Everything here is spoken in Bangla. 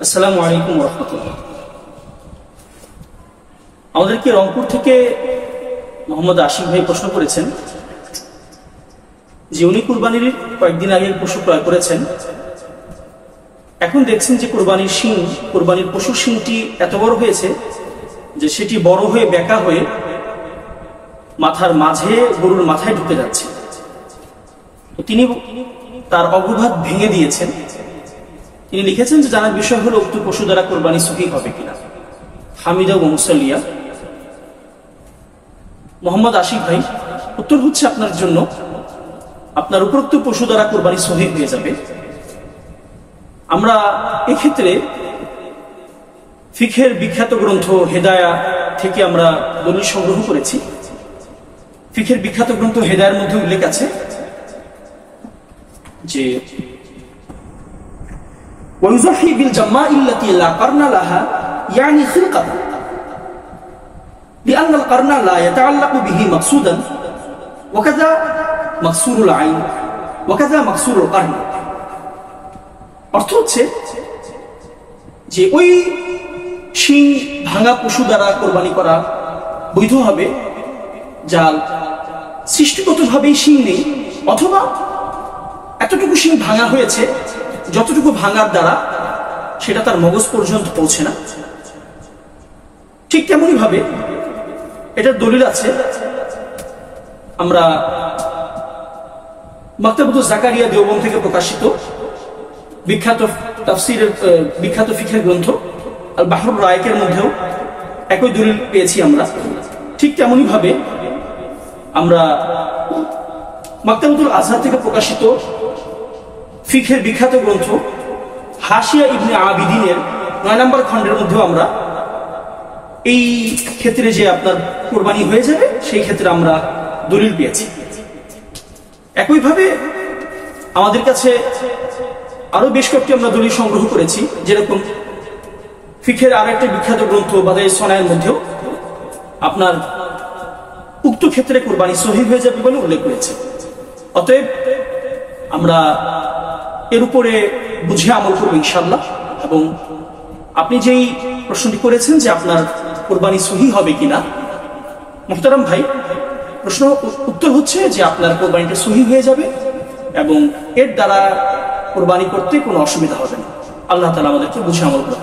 আসসালামু আলাইকুম ওয়া রাহমাতুল্লাহ। আমাদেরকে রংপুর থেকে মোহাম্মদ আশিক ভাই প্রশ্ন করেছেন যে উনি কুরবানির কয়েকদিন আগে পশু ক্রয় করেছেন। এখন দেখছেন যে কুরবানির পশুর শিংটি এত বড় হয়েছে যে সেটি বড় হয়ে বেঁকা হয়ে মাথার মাঝে গরুর মাথায় ঢুকে যাচ্ছে। তো তিনি তার অগ্রভাগ ভেঙে দিয়েছেন। তিনি লিখেছেন যে জানার বিষয় হলো উক্ত পশু দ্বারা কোরবানি সহিহ হবে কিনা। হামিদা ও মুসাল্লিয়া। মোহাম্মদ আশিক ভাই, উত্তর হচ্ছে আপনার জন্য আপনার উপরোক্ত পশু দ্বারা কোরবানি সহিহ হয়ে যাবে। আমরা এক্ষেত্রে ফিকহের বিখ্যাত গ্রন্থ হেদায়া থেকে আমরা দলিল সংগ্রহ করেছি। ফিকহের বিখ্যাত গ্রন্থ হেদায়ার মধ্যে উল্লেখ আছে যে ويضحي بالجماء التي لا قرن لها يعني خلقة لأن القرن لا يتعلق به مقصودا وكذا مقصور العين وكذا مقصور القرن। অর্থ হচ্ছে যে ওই শিং ভাঙা পশু দ্বারা কোরবানি করা বৈধ হবে যার সৃষ্টিগতভাবেই শিং নেই, অথবা এতটুকু শিং ভাঙা হয়েছে যতটুকু ভাঙার দ্বারা সেটা তার মগজ পর্যন্ত পৌঁছে না। ঠিক তেমনি ভাবে এটার দলিল আছে। আমরা মাকতাবুতুজ জাকারিয়া দেওবন্দ থেকে প্রকাশিত বিখ্যাত তাফসীরের বিখ্যাত ফিকহের গ্রন্থ আল বাহরুর রায়কের মধ্যেও একই দলিল পেয়েছি আমরা। ঠিক তেমনি ভাবে আমরা মাকতাবুতুল আজহার থেকে প্রকাশিত ফিকহের বিখ্যাত গ্রন্থ হাশিয়া ইবনে আবিদিনের 9 নম্বর খণ্ডের মধ্যেও আমরা এই ক্ষেত্রে যে আপনার কোরবানি হয়ে যাবে সেই ক্ষেত্রে আমরা দলিল পেয়েছি। একইভাবে আমাদের কাছে আরো বেশ কয়েকটি আমরা দলিল সংগ্রহ করেছি, যেরকম ফিকহের আরেকটি বিখ্যাত গ্রন্থ বাদায়ে সনায়ের মধ্যেও আপনার উক্ত ক্ষেত্রে কোরবানি সহিহ হয়ে যাবে বলে উল্লেখ করেছে। অতএব আমরা এর উপরে বুঝে আমল করবো ইনশাআল্লাহ। এবং আপনি যেই প্রশ্নটি করেছেন যে আপনার কোরবানি সহিহ হবে কিনা, মুহতারাম ভাই, উত্তর হচ্ছে যে আপনার কোরবানিটা সহিহ হয়ে যাবে এবং এর দ্বারা কোরবানি করতে কোনো অসুবিধা হবে না। আল্লাহ তাআলা আমাদেরকে বুঝে আমল করতে